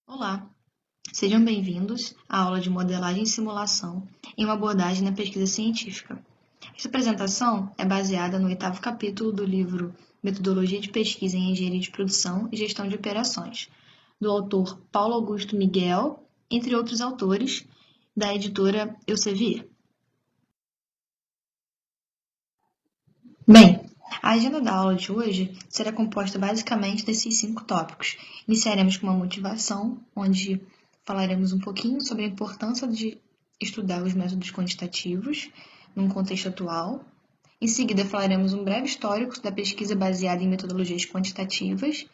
Olá, sejam bem-vindos à aula de modelagem e simulação em uma abordagem na pesquisa científica. Esta apresentação é baseada no 8º capítulo do livro Metodologia de Pesquisa em Engenharia de Produção e Gestão de Operações, do autor Paulo Augusto Miguel, entre outros autores, da editora Elsevier. Bem, a agenda da aula de hoje será composta basicamente desses 5 tópicos. Iniciaremos com uma motivação, onde falaremos um pouquinho sobre a importância de estudar os métodos quantitativos num contexto atual. Em seguida, falaremos um breve histórico da pesquisa baseada em metodologias quantitativas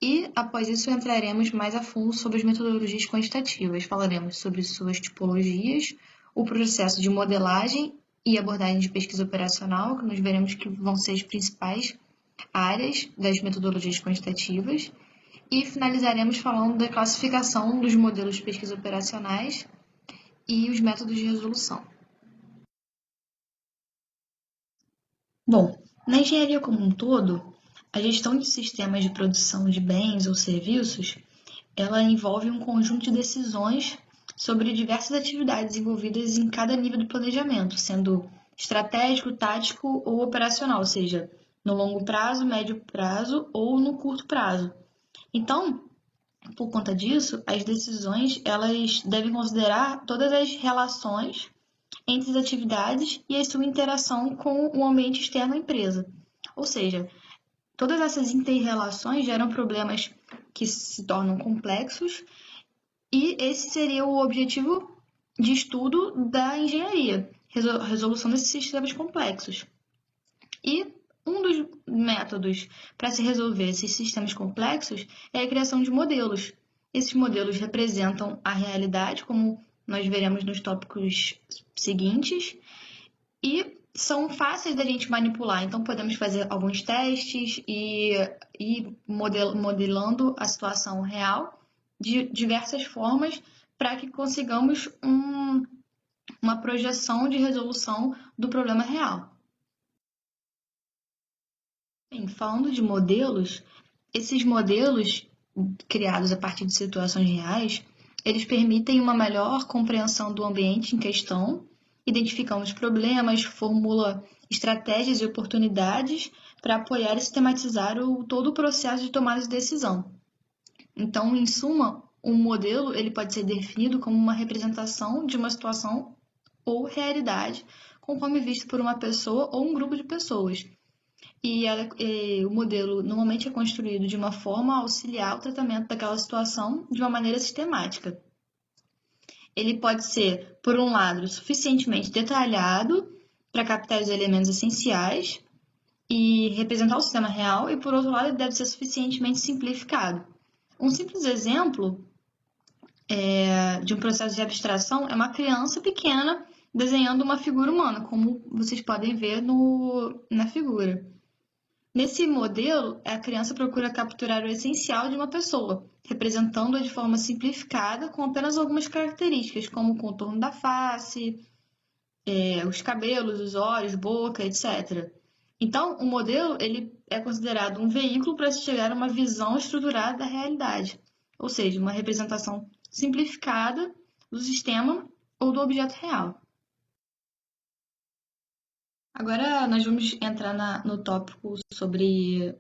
e, após isso, entraremos mais a fundo sobre as metodologias quantitativas. Falaremos sobre suas tipologias, o processo de modelagem e abordagem de pesquisa operacional, que nós veremos que vão ser as principais áreas das metodologias quantitativas, e finalizaremos falando da classificação dos modelos de pesquisa operacionais e os métodos de resolução. Bom, na engenharia como um todo, a gestão de sistemas de produção de bens ou serviços, ela envolve um conjunto de decisões sobre diversas atividades envolvidas em cada nível do planejamento, sendo estratégico, tático ou operacional, ou seja, no longo prazo, médio prazo ou no curto prazo. Então, por conta disso, as decisões elas devem considerar todas as relações entre as atividades e a sua interação com o ambiente externo à empresa. Ou seja, todas essas interrelações geram problemas que se tornam complexos e esse seria o objetivo de estudo da engenharia, resolução desses sistemas complexos. E um dos métodos para se resolver esses sistemas complexos é a criação de modelos. Esses modelos representam a realidade, como nós veremos nos tópicos seguintes, e são fáceis da gente manipular. Então, podemos fazer alguns testes e ir modelando a situação real de diversas formas para que consigamos uma projeção de resolução do problema real. Bem, falando de modelos, esses modelos criados a partir de situações reais, eles permitem uma melhor compreensão do ambiente em questão, identificam os problemas, formula estratégias e oportunidades para apoiar e sistematizar todo o processo de tomada de decisão. Então, em suma, um modelo ele pode ser definido como uma representação de uma situação ou realidade, conforme visto por uma pessoa ou um grupo de pessoas. O modelo normalmente é construído de uma forma a auxiliar o tratamento daquela situação de uma maneira sistemática. Ele pode ser, por um lado, suficientemente detalhado para captar os elementos essenciais e representar o sistema real, e por outro lado, ele deve ser suficientemente simplificado. Um simples exemplo de um processo de abstração é uma criança pequena desenhando uma figura humana, como vocês podem ver na figura. Nesse modelo, a criança procura capturar o essencial de uma pessoa, representando-a de forma simplificada com apenas algumas características, como o contorno da face, os cabelos, os olhos, boca, etc. Então, o modelo ele é considerado um veículo para se chegar a uma visão estruturada da realidade, ou seja, uma representação simplificada do sistema ou do objeto real. Agora nós vamos entrar no tópico sobre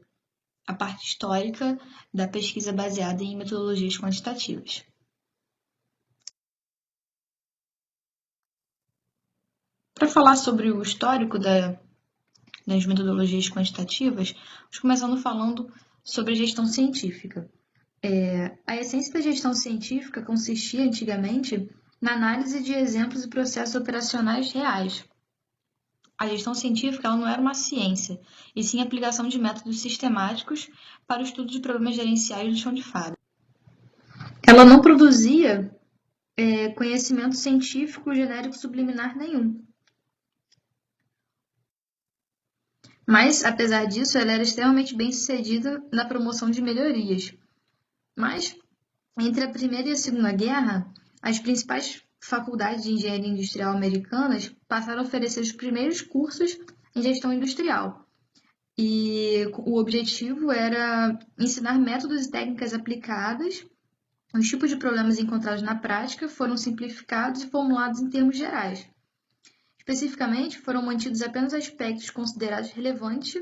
a parte histórica da pesquisa baseada em metodologias quantitativas. Para falar sobre o histórico das metodologias quantitativas, vamos começando falando sobre a gestão científica. A essência da gestão científica consistia antigamente na análise de exemplos e processos operacionais reais. A gestão científica ela não era uma ciência, e sim a aplicação de métodos sistemáticos para o estudo de problemas gerenciais do chão de fábrica. Ela não produzia conhecimento científico genérico subliminar nenhum. Mas, apesar disso, ela era extremamente bem-sucedida na promoção de melhorias. Mas, entre a Primeira e a Segunda Guerra, as principais faculdades de engenharia industrial americanas passaram a oferecer os primeiros cursos em gestão industrial. E o objetivo era ensinar métodos e técnicas aplicadas Os tipos de problemas encontrados na prática foram simplificados e formulados em termos gerais. Especificamente, foram mantidos apenas aspectos considerados relevantes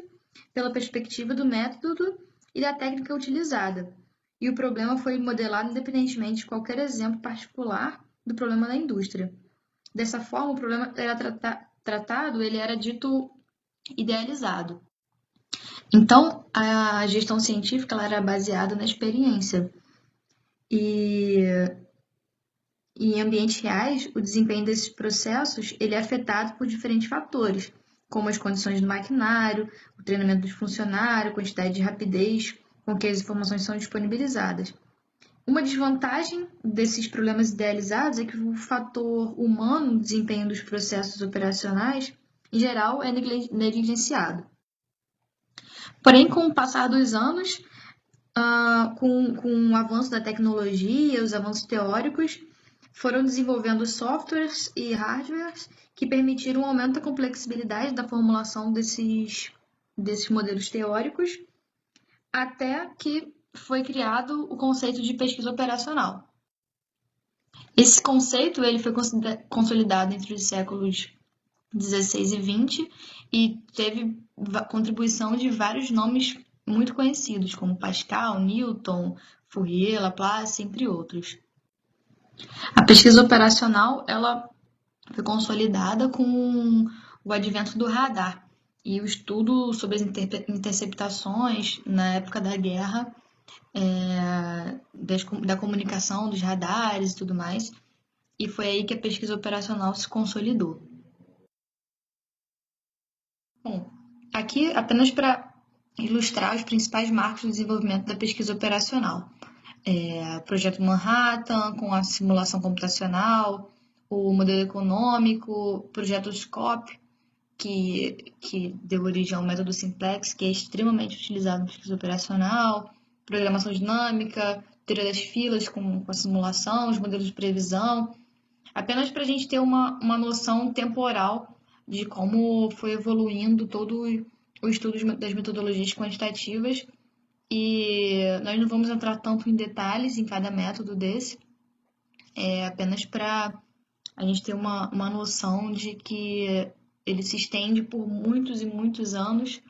pela perspectiva do método e da técnica utilizada, e o problema foi modelado independentemente de qualquer exemplo particular do problema da indústria. Dessa forma, o problema era tratado, ele era dito idealizado. Então, a gestão científica ela era baseada na experiência. E em ambientes reais, o desempenho desses processos ele é afetado por diferentes fatores, como as condições do maquinário, o treinamento dos funcionários, a quantidade de rapidez com que as informações são disponibilizadas. Uma desvantagem desses problemas idealizados é que o fator humano no desempenho dos processos operacionais, em geral, é negligenciado. Porém, com o passar dos anos, com o avanço da tecnologia, os avanços teóricos, foram desenvolvendo softwares e hardwares que permitiram um aumento da complexibilidade da formulação desses modelos teóricos, até que foi criado o conceito de pesquisa operacional. Esse conceito ele foi consolidado entre os séculos 16 e 20 e teve contribuição de vários nomes muito conhecidos, como Pascal, Newton, Fourier, Laplace, entre outros. A pesquisa operacional ela foi consolidada com o advento do radar e o estudo sobre as interceptações na época da guerra, da comunicação dos radares e tudo mais, e foi aí que a pesquisa operacional se consolidou. Bom, aqui apenas para ilustrar os principais marcos do desenvolvimento da pesquisa operacional. O projeto Manhattan, com a simulação computacional, o modelo econômico, o projeto SCOPE, que deu origem ao método Simplex, que é extremamente utilizado na pesquisa operacional, programação dinâmica, teoria das filas com a simulação, os modelos de previsão, apenas para a gente ter uma noção temporal de como foi evoluindo todo o estudo das metodologias quantitativas, e nós não vamos entrar tanto em detalhes em cada método desse, apenas para a gente ter uma noção de que ele se estende por muitos e muitos anos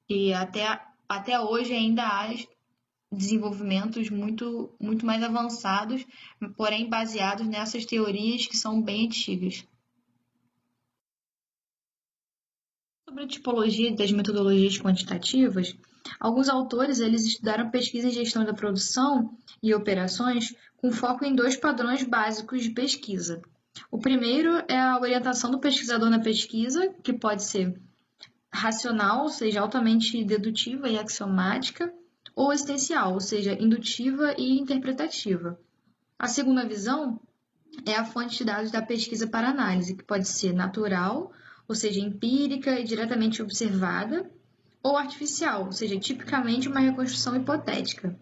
e até hoje ainda há desenvolvimentos muito, muito mais avançados, porém baseados nessas teorias que são bem antigas. Sobre a tipologia das metodologias quantitativas, alguns autores eles estudaram pesquisa e gestão da produção e operações com foco em dois padrões básicos de pesquisa. O primeiro é a orientação do pesquisador na pesquisa, que pode ser racional, ou seja, altamente dedutiva e axiomática, ou existencial, ou seja, indutiva e interpretativa. A segunda visão é a fonte de dados da pesquisa para análise, que pode ser natural, ou seja, empírica e diretamente observada, ou artificial, ou seja, tipicamente uma reconstrução hipotética.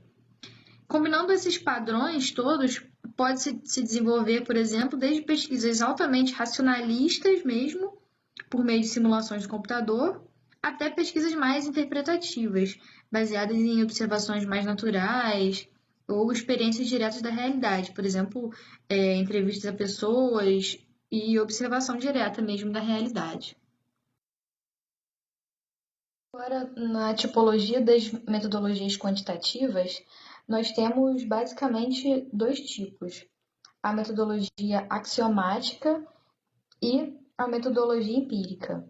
Combinando esses padrões todos, pode-se desenvolver, por exemplo, desde pesquisas altamente racionalistas mesmo, por meio de simulações de computador, até pesquisas mais interpretativas, baseadas em observações mais naturais ou experiências diretas da realidade, por exemplo, entrevistas a pessoas e observação direta mesmo da realidade. Agora, na tipologia das metodologias quantitativas, nós temos basicamente dois tipos: a metodologia axiomática e a metodologia empírica.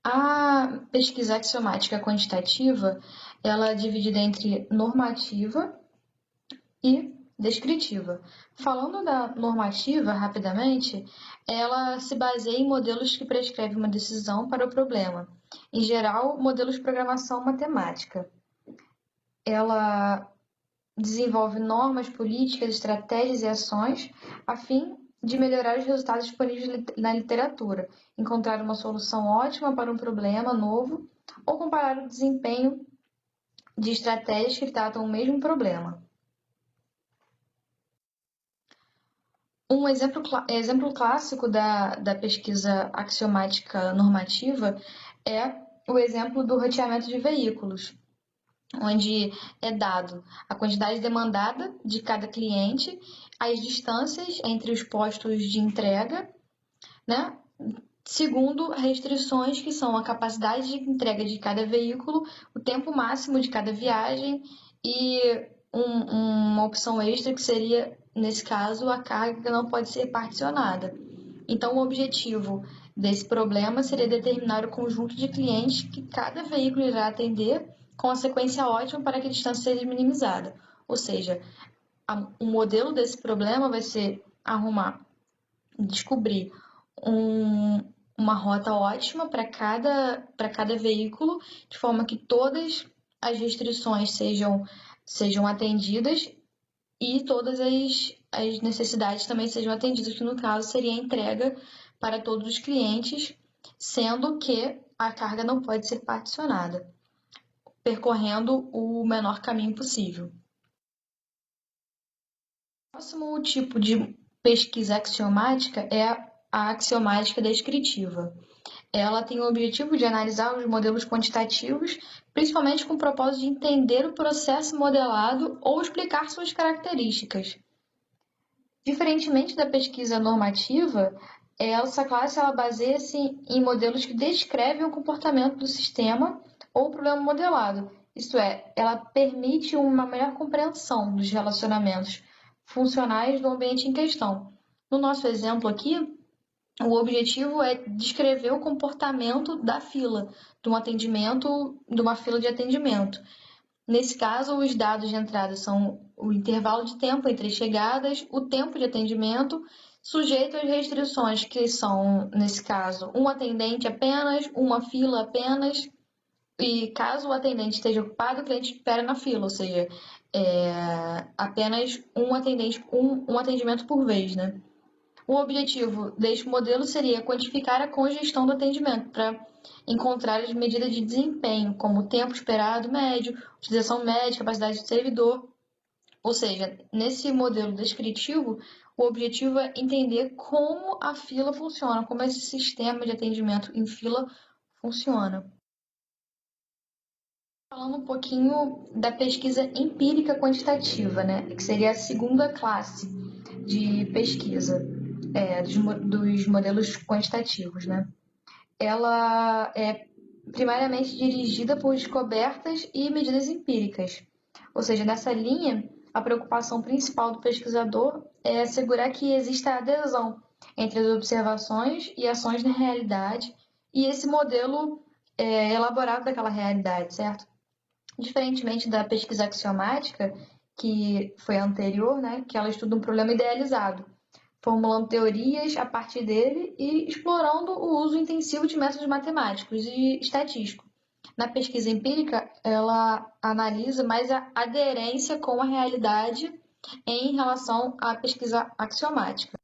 A pesquisa axiomática quantitativa, ela é dividida entre normativa e descritiva. Falando da normativa, rapidamente, ela se baseia em modelos que prescrevem uma decisão para o problema. Em geral, modelos de programação matemática. Ela desenvolve normas, políticas, estratégias e ações a fim de melhorar os resultados disponíveis na literatura, encontrar uma solução ótima para um problema novo ou comparar o desempenho de estratégias que tratam o mesmo problema. Um exemplo clássico da pesquisa axiomática normativa é o exemplo do roteamento de veículos. onde é dado a quantidade demandada de cada cliente, as distâncias entre os postos de entrega, né? Segundo restrições que são a capacidade de entrega de cada veículo, o tempo máximo de cada viagem e uma opção extra que seria, nesse caso, a carga que não pode ser particionada. Então, o objetivo desse problema seria determinar o conjunto de clientes que cada veículo irá atender com a sequência ótima para que a distância seja minimizada. Ou seja, o modelo desse problema vai ser descobrir uma rota ótima para cada veículo, de forma que todas as restrições sejam atendidas e todas as necessidades também sejam atendidas, que no caso seria a entrega para todos os clientes, sendo que a carga não pode ser particionada, percorrendo o menor caminho possível. O próximo tipo de pesquisa axiomática é a axiomática descritiva. Ela tem o objetivo de analisar os modelos quantitativos, principalmente com o propósito de entender o processo modelado ou explicar suas características. Diferentemente da pesquisa normativa, essa classe baseia-se em modelos que descrevem o comportamento do sistema ou problema modelado. Isto é, ela permite uma melhor compreensão dos relacionamentos funcionais do ambiente em questão. No nosso exemplo aqui, o objetivo é descrever o comportamento da fila, de uma fila de atendimento. Nesse caso, os dados de entrada são o intervalo de tempo entre as chegadas, o tempo de atendimento, sujeito às restrições que são, nesse caso, um atendente apenas, uma fila apenas, e caso o atendente esteja ocupado, o cliente espera na fila, ou seja, apenas um atendimento por vez, né? O objetivo deste modelo seria quantificar a congestão do atendimento para encontrar as medidas de desempenho, como o tempo esperado médio, utilização média, capacidade do servidor. Ou seja, nesse modelo descritivo, o objetivo é entender como a fila funciona, como esse sistema de atendimento em fila funciona. Falando um pouquinho da pesquisa empírica quantitativa, né, que seria a segunda classe de pesquisa dos modelos quantitativos, né? Ela é primariamente dirigida por descobertas e medidas empíricas. Ou seja, nessa linha, a preocupação principal do pesquisador é assegurar que exista adesão entre as observações e ações na realidade e esse modelo elaborado daquela realidade, certo? Diferentemente da pesquisa axiomática, que foi a anterior, né, que ela estuda um problema idealizado, formulando teorias a partir dele e explorando o uso intensivo de métodos matemáticos e estatísticos. Na pesquisa empírica, ela analisa mais a aderência com a realidade em relação à pesquisa axiomática.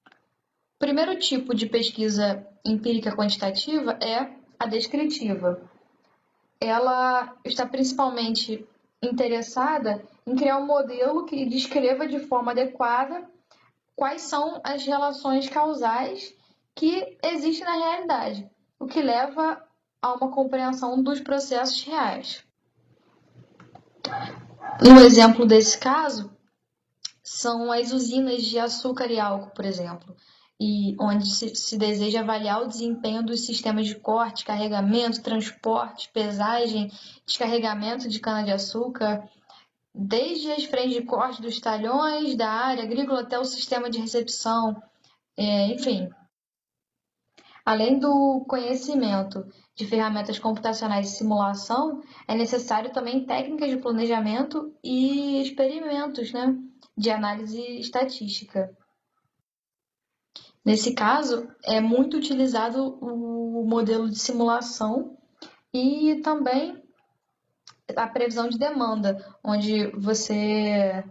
O primeiro tipo de pesquisa empírica quantitativa é a descritiva. Ela está principalmente interessada em criar um modelo que descreva de forma adequada quais são as relações causais que existem na realidade, o que leva a uma compreensão dos processos reais. Um exemplo desse caso são as usinas de açúcar e álcool, por exemplo, e onde se deseja avaliar o desempenho dos sistemas de corte, carregamento, transporte, pesagem, descarregamento de cana-de-açúcar, desde as frentes de corte dos talhões da área agrícola até o sistema de recepção, enfim. Além do conhecimento de ferramentas computacionais de simulação, é necessário também técnicas de planejamento e experimentos, né, de análise estatística. Nesse caso, é muito utilizado o modelo de simulação e também a previsão de demanda, onde você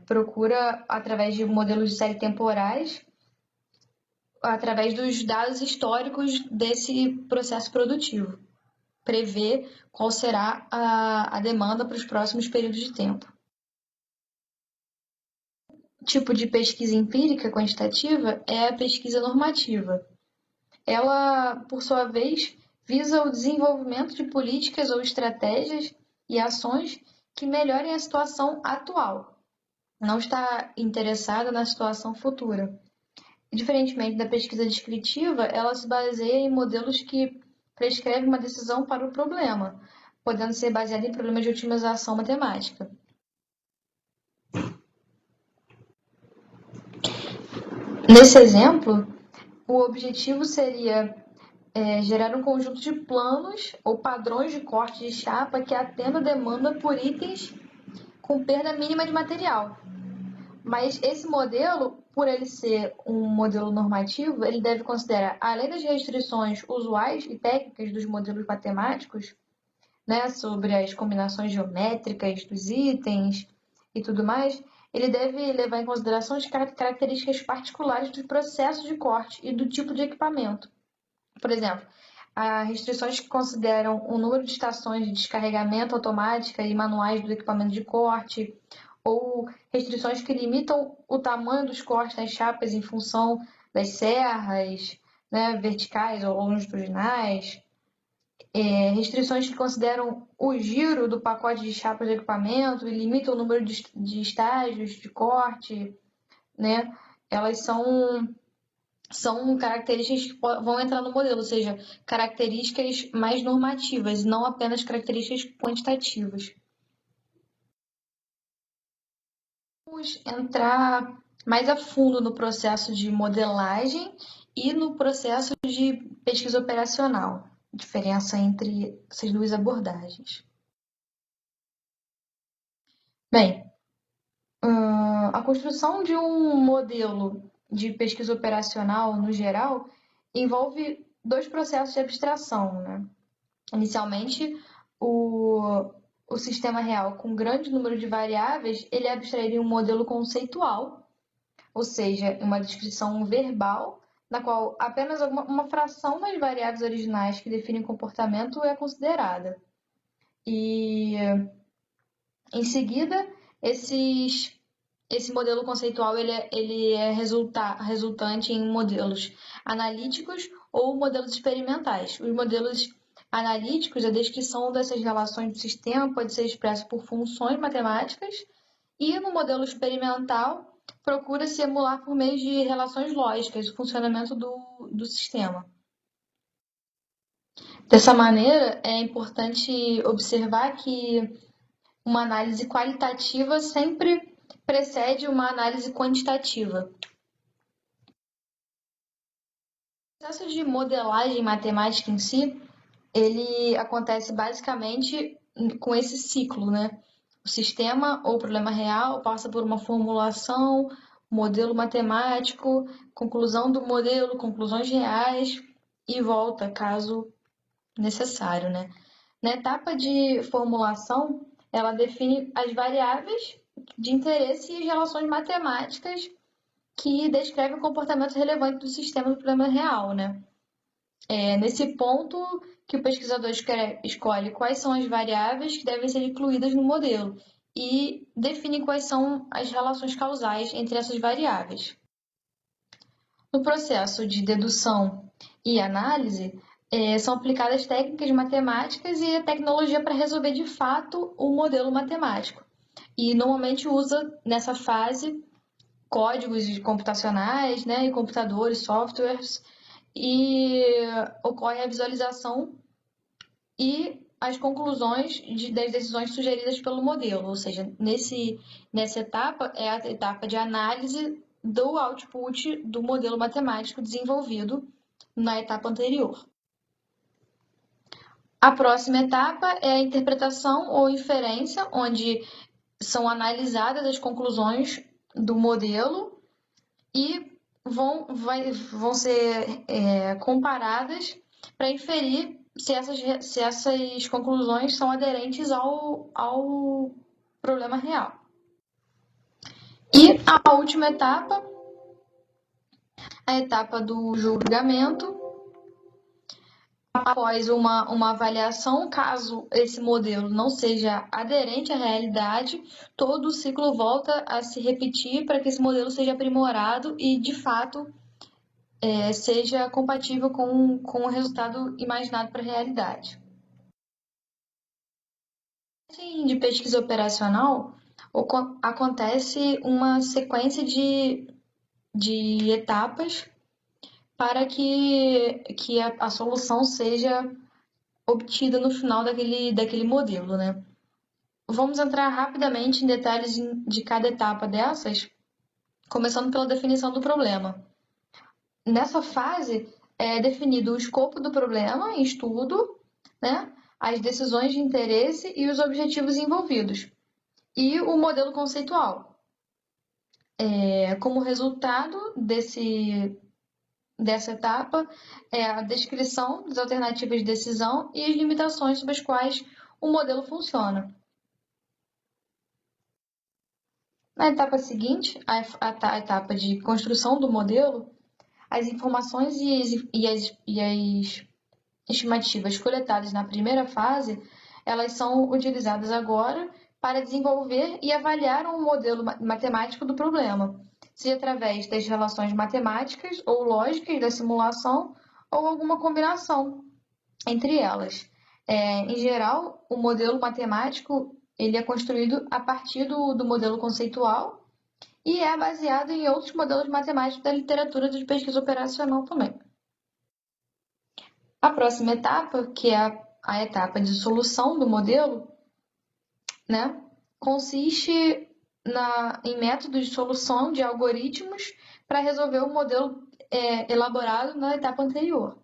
procura, através de modelos de série temporais, através dos dados históricos desse processo produtivo, prever qual será a demanda para os próximos períodos de tempo. O tipo de pesquisa empírica quantitativa é a pesquisa normativa. Ela, por sua vez, visa o desenvolvimento de políticas ou estratégias e ações que melhorem a situação atual. Não está interessada na situação futura. Diferentemente da pesquisa descritiva, ela se baseia em modelos que prescrevem uma decisão para o problema, podendo ser baseada em problemas de otimização matemática. Nesse exemplo, o objetivo seria gerar um conjunto de planos ou padrões de corte de chapa que atenda a demanda por itens com perda mínima de material. Mas esse modelo, por ele ser um modelo normativo, ele deve considerar, além das restrições usuais e técnicas dos modelos matemáticos, né, sobre as combinações geométricas dos itens e tudo mais, ele deve levar em consideração as características particulares dos processos de corte e do tipo de equipamento. Por exemplo, há restrições que consideram o número de estações de descarregamento automática e manuais do equipamento de corte, ou restrições que limitam o tamanho dos cortes nas chapas em função das serras, né, verticais ou longitudinais, restrições que consideram o giro do pacote de chapas de equipamento e limitam o número de estágios de corte, né, elas são características que vão entrar no modelo, ou seja, características mais normativas, não apenas características quantitativas. Vamos entrar mais a fundo no processo de modelagem e no processo de pesquisa operacional, diferença entre essas duas abordagens. Bem, a construção de um modelo de pesquisa operacional, no geral, envolve dois processos de abstração, né? Inicialmente, o sistema real com grande número de variáveis, ele abstrairia um modelo conceitual, ou seja, uma descrição verbal, na qual apenas uma fração das variáveis originais que definem o comportamento é considerada. E, em seguida, esse modelo conceitual ele é resultante em modelos analíticos ou modelos experimentais. Os modelos analíticos, a descrição dessas relações do sistema pode ser expressa por funções matemáticas, e no modelo experimental procura-se emular por meio de relações lógicas o funcionamento do sistema. Dessa maneira, é importante observar que uma análise qualitativa sempre precede uma análise quantitativa. O processo de modelagem matemática em si, ele acontece basicamente com esse ciclo, né? O sistema ou problema real passa por uma formulação, modelo matemático, conclusão do modelo, conclusões reais e volta, caso necessário, né? Na etapa de formulação, ela define as variáveis de interesse e as relações matemáticas que descrevem o comportamento relevante do sistema do problema real, né? É nesse ponto que o pesquisador escolhe quais são as variáveis que devem ser incluídas no modelo e define quais são as relações causais entre essas variáveis. No processo de dedução e análise, são aplicadas técnicas matemáticas e a tecnologia para resolver de fato o modelo matemático. E normalmente usa nessa fase códigos computacionais, né, e computadores, softwares, e ocorre a visualização e as conclusões das decisões sugeridas pelo modelo, ou seja, nessa etapa é a etapa de análise do output do modelo matemático desenvolvido na etapa anterior. A próxima etapa é a interpretação ou inferência, onde são analisadas as conclusões do modelo e vão ser comparadas para inferir se essas conclusões são aderentes ao problema real. E a última etapa, a etapa do julgamento. Após uma avaliação, caso esse modelo não seja aderente à realidade, todo o ciclo volta a se repetir para que esse modelo seja aprimorado e, de fato, seja compatível com o resultado imaginado para a realidade. De pesquisa operacional, acontece uma sequência de etapas para que a solução seja obtida no final daquele modelo, né? Vamos entrar rapidamente em detalhes de cada etapa dessas, começando pela definição do problema. Nessa fase, é definido o escopo do problema em estudo, né? As decisões de interesse e os objetivos envolvidos, e o modelo conceitual. Como resultado dessa etapa, é a descrição das alternativas de decisão e as limitações sobre as quais o modelo funciona. Na etapa seguinte, a etapa de construção do modelo, as informações e as estimativas coletadas na primeira fase, elas são utilizadas agora para desenvolver e avaliar um modelo matemático do problema, seja através das relações matemáticas ou lógicas da simulação ou alguma combinação entre elas. Em geral, o modelo matemático ele é construído a partir do modelo conceitual e é baseado em outros modelos matemáticos da literatura de pesquisa operacional também. A próxima etapa, que é a etapa de solução do modelo, né, consiste em métodos de solução de algoritmos para resolver o modelo elaborado na etapa anterior.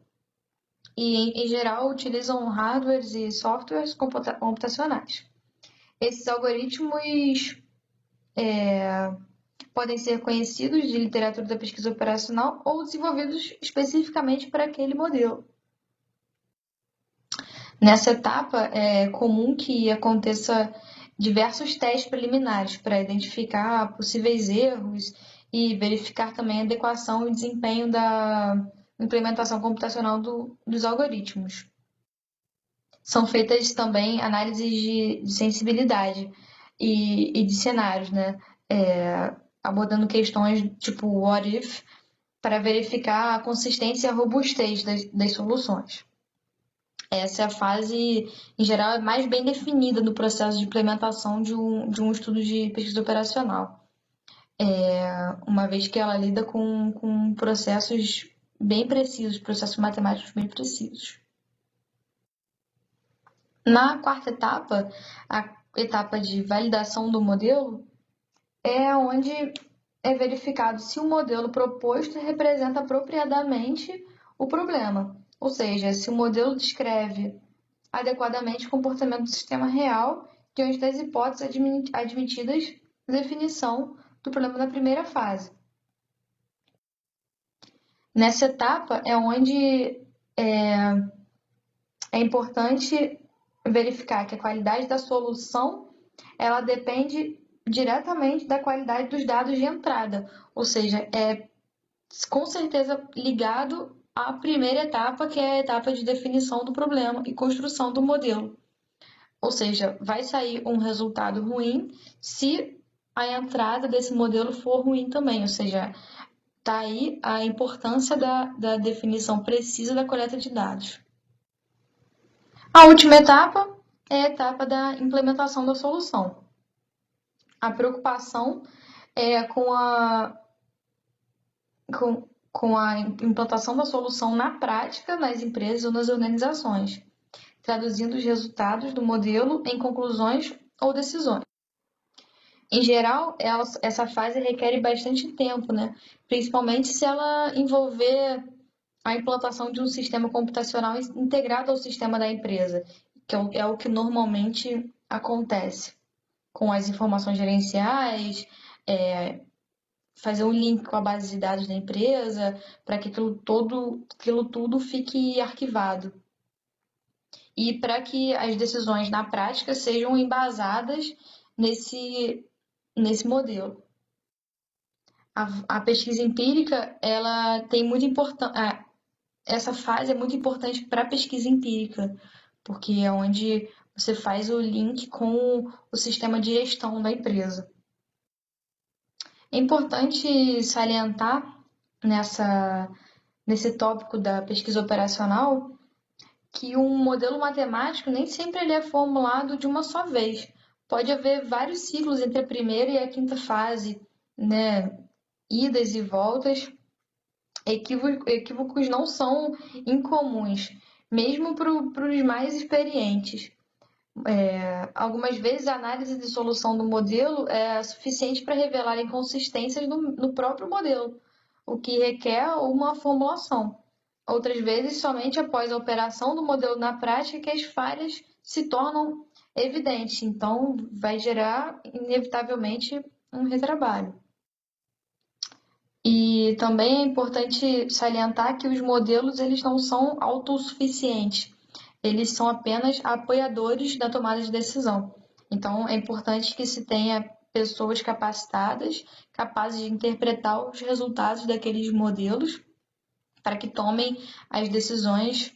E, em geral, utilizam hardwares e softwares computacionais. Esses algoritmos podem ser conhecidos de literatura da pesquisa operacional ou desenvolvidos especificamente para aquele modelo. Nessa etapa, é comum que aconteça diversos testes preliminares para identificar possíveis erros e verificar também a adequação e desempenho da implementação computacional dos algoritmos. São feitas também análises de sensibilidade e de cenários, né? Abordando questões tipo what if, para verificar a consistência e a robustez das soluções. Essa é a fase, em geral, mais bem definida no processo de implementação de um estudo de pesquisa operacional, uma vez que ela lida com processos bem precisos, processos matemáticos bem precisos. Na quarta etapa, a etapa de validação do modelo, é onde é verificado se o modelo proposto representa apropriadamente o problema, ou seja, se o modelo descreve adequadamente o comportamento do sistema real diante das hipóteses admitidas na definição do problema da primeira fase. Nessa etapa é onde é importante verificar que a qualidade da solução ela depende diretamente da qualidade dos dados de entrada, ou seja, é com certeza ligado à primeira etapa, que é a etapa de definição do problema e construção do modelo. Ou seja, vai sair um resultado ruim se a entrada desse modelo for ruim também, ou seja, está aí a importância da definição precisa da coleta de dados. A última etapa é a etapa da implementação da solução. A preocupação é com a implantação da solução na prática nas empresas ou nas organizações, traduzindo os resultados do modelo em conclusões ou decisões. Em geral, essa fase requer bastante tempo, né? Principalmente se ela envolver a implantação de um sistema computacional integrado ao sistema da empresa, que é o que normalmente acontece, com as informações gerenciais, fazer um link com a base de dados da empresa, para que aquilo tudo fique arquivado. E para que as decisões na prática sejam embasadas nesse modelo. A pesquisa empírica, ela tem muito importância. Essa fase é muito importante para a pesquisa empírica, porque é onde você faz o link com o sistema de gestão da empresa. É importante salientar nesse tópico da pesquisa operacional, que um modelo matemático nem sempre ele é formulado de uma só vez. Pode haver vários ciclos entre a primeira e a quinta fase, né? Idas e voltas. Equívocos não são incomuns, mesmo para os mais experientes. Algumas vezes a análise de solução do modelo é suficiente para revelar inconsistências no próprio modelo, o que requer uma formulação. Outras vezes, somente após a operação do modelo na prática que as falhas se tornam evidentes. Então, vai gerar, inevitavelmente, um retrabalho. E também é importante salientar que os modelos eles não são autossuficientes. Eles são apenas apoiadores da tomada de decisão. Então, é importante que se tenha pessoas capacitadas, capazes de interpretar os resultados daqueles modelos para que tomem as decisões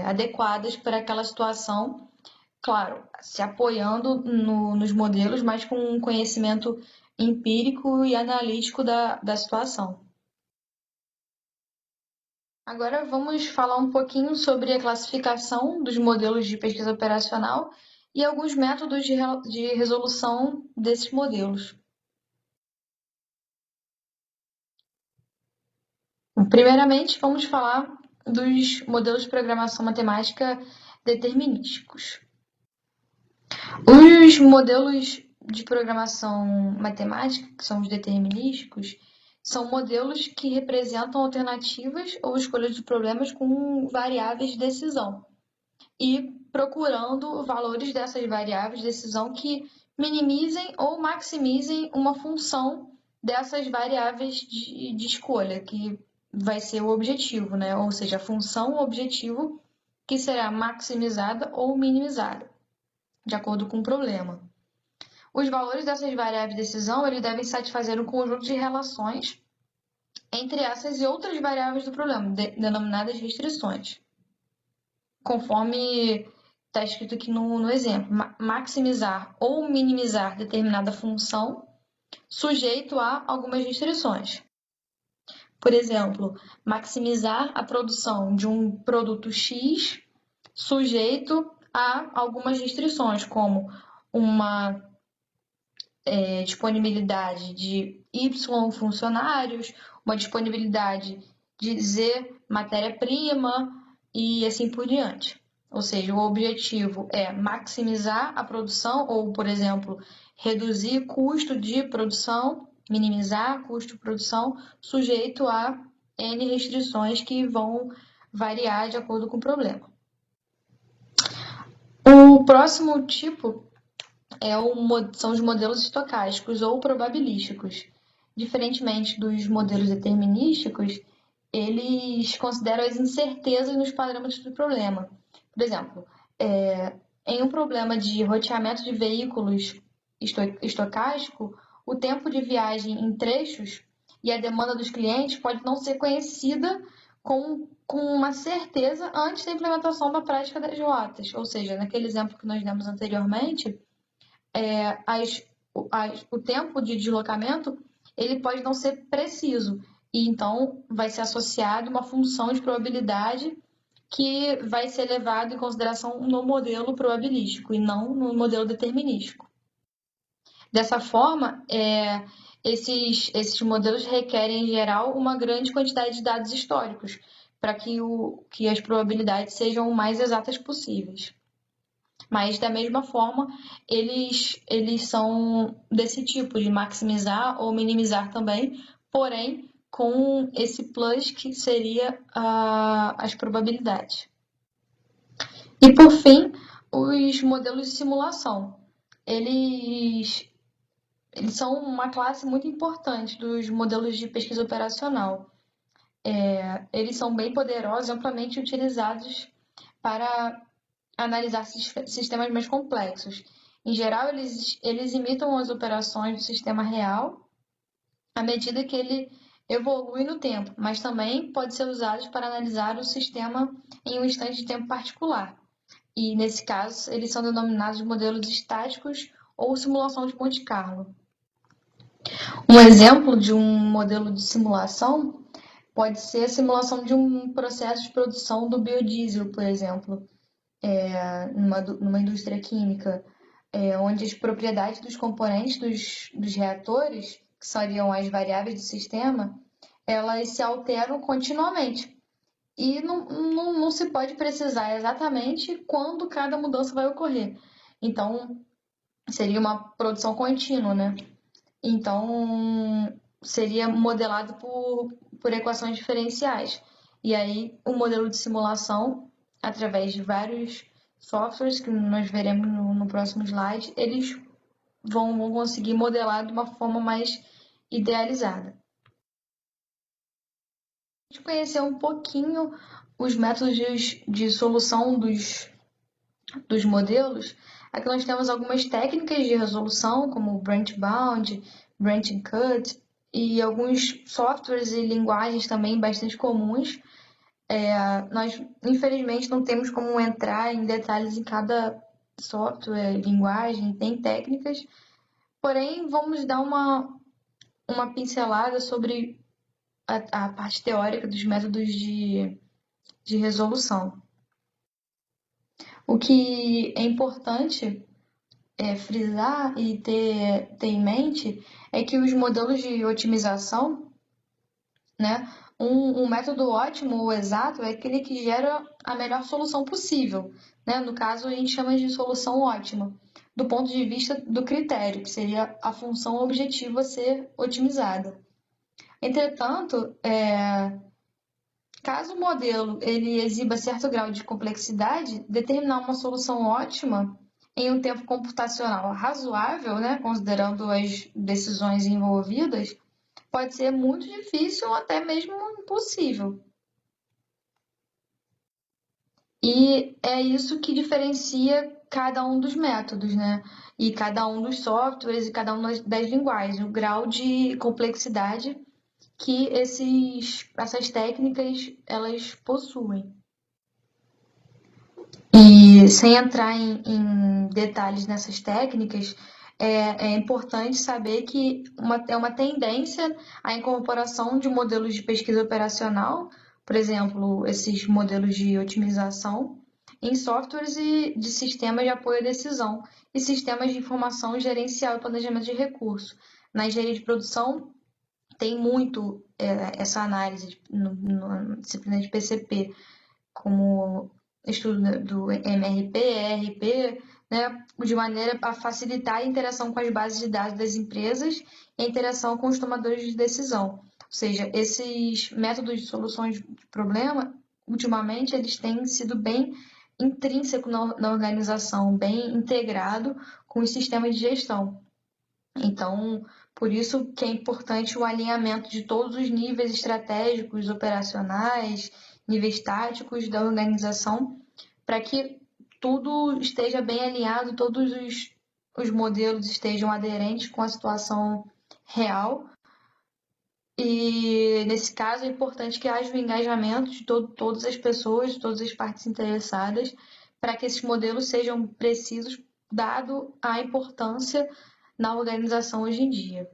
adequadas para aquela situação, claro, se apoiando nos modelos, mas com um conhecimento empírico e analítico da situação. Agora vamos falar um pouquinho sobre a classificação dos modelos de pesquisa operacional e alguns métodos de resolução desses modelos. Primeiramente, vamos falar dos modelos de programação matemática determinísticos. Os modelos de programação matemática, que são os determinísticos, são modelos que representam alternativas ou escolhas de problemas com variáveis de decisão e procurando valores dessas variáveis de decisão que minimizem ou maximizem uma função dessas variáveis de escolha, que vai ser o objetivo, né? Ou seja, a função objetivo que será maximizada ou minimizada, de acordo com o problema. Os valores dessas variáveis de decisão eles devem satisfazer um conjunto de relações entre essas e outras variáveis do problema, denominadas restrições. Conforme está escrito aqui no exemplo, maximizar ou minimizar determinada função sujeito a algumas restrições. Por exemplo, maximizar a produção de um produto X sujeito a algumas restrições, como uma disponibilidade de Y funcionários, uma disponibilidade de Z matéria-prima e assim por diante. Ou seja, o objetivo é maximizar a produção ou, por exemplo, reduzir custo de produção, minimizar custo de produção, sujeito a N restrições que vão variar de acordo com o problema. O próximo tipo são os modelos estocásticos ou probabilísticos. Diferentemente dos modelos determinísticos, eles consideram as incertezas nos parâmetros do problema. Por exemplo, em um problema de roteamento de veículos estocástico, o tempo de viagem em trechos e a demanda dos clientes pode não ser conhecida com uma certeza antes da implementação da prática das rotas. Ou seja, naquele exemplo que nós demos anteriormente, o tempo de deslocamento ele pode não ser preciso e então vai ser associado uma função de probabilidade que vai ser levado em consideração no modelo probabilístico e não no modelo determinístico. Dessa forma, esses modelos requerem, em geral, uma grande quantidade de dados históricos para que as probabilidades sejam o mais exatas possíveis. Mas, da mesma forma, eles são desse tipo, de maximizar ou minimizar também, porém, com esse plus que seria as probabilidades. E, por fim, os modelos de simulação. Eles são uma classe muito importante dos modelos de pesquisa operacional. Eles são bem poderosos e amplamente utilizados para analisar sistemas mais complexos. Em geral, eles imitam as operações do sistema real à medida que ele evolui no tempo, mas também pode ser usado para analisar o sistema em um instante de tempo particular. E, nesse caso, eles são denominados modelos estáticos ou simulação de Monte Carlo. Um exemplo de um modelo de simulação Pode ser a simulação de um processo de produção do biodiesel, por exemplo, numa indústria química, onde as propriedades dos componentes dos reatores, que seriam as variáveis do sistema, elas se alteram continuamente. E não se pode precisar exatamente quando cada mudança vai ocorrer. Então, seria uma produção contínua, né? Então, seria modelado por equações diferenciais. E aí, o modelo de simulação, através de vários softwares que nós veremos no próximo slide, eles vão conseguir modelar de uma forma mais idealizada. A gente conhecer um pouquinho os métodos de solução dos modelos. Aqui nós temos algumas técnicas de resolução, como o branch bound, branch and cut, e alguns softwares e linguagens também bastante comuns. Nós, infelizmente, não temos como entrar em detalhes em cada software, linguagem, tem técnicas, porém, vamos dar uma pincelada sobre a parte teórica dos métodos de resolução. O que é importante frisar e ter em mente é que os modelos de otimização, né, um método ótimo ou exato é aquele que gera a melhor solução possível. Né? No caso, a gente chama de solução ótima, do ponto de vista do critério, que seria a função objetiva a ser otimizada. Entretanto, caso o modelo ele exiba certo grau de complexidade, determinar uma solução ótima em um tempo computacional razoável, né, considerando as decisões envolvidas, pode ser muito difícil ou até mesmo impossível. E é isso que diferencia cada um dos métodos, né? E cada um dos softwares e cada uma das linguagens, o grau de complexidade que essas técnicas elas possuem. E sem entrar em detalhes nessas técnicas, é importante saber que é uma tendência à incorporação de modelos de pesquisa operacional, por exemplo, esses modelos de otimização, em softwares e de sistemas de apoio à decisão e sistemas de informação gerencial e planejamento de recursos. Na engenharia de produção, tem muito essa análise na disciplina de PCP, como estudo do MRP, ERP, né, de maneira a facilitar a interação com as bases de dados das empresas e a interação com os tomadores de decisão. Ou seja, esses métodos de soluções de problema, ultimamente, eles têm sido bem intrínseco na organização, bem integrado com os sistemas de gestão. Então, por isso que é importante o alinhamento de todos os níveis estratégicos, operacionais, níveis táticos da organização, para que tudo esteja bem alinhado, todos os modelos estejam aderentes com a situação real. E, nesse caso, é importante que haja o engajamento de todas as pessoas, de todas as partes interessadas, para que esses modelos sejam precisos, dado a importância na organização hoje em dia.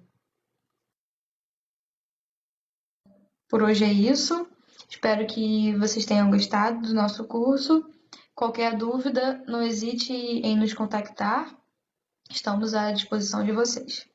Por hoje é isso. Espero que vocês tenham gostado do nosso curso. Qualquer dúvida, não hesite em nos contactar. Estamos à disposição de vocês.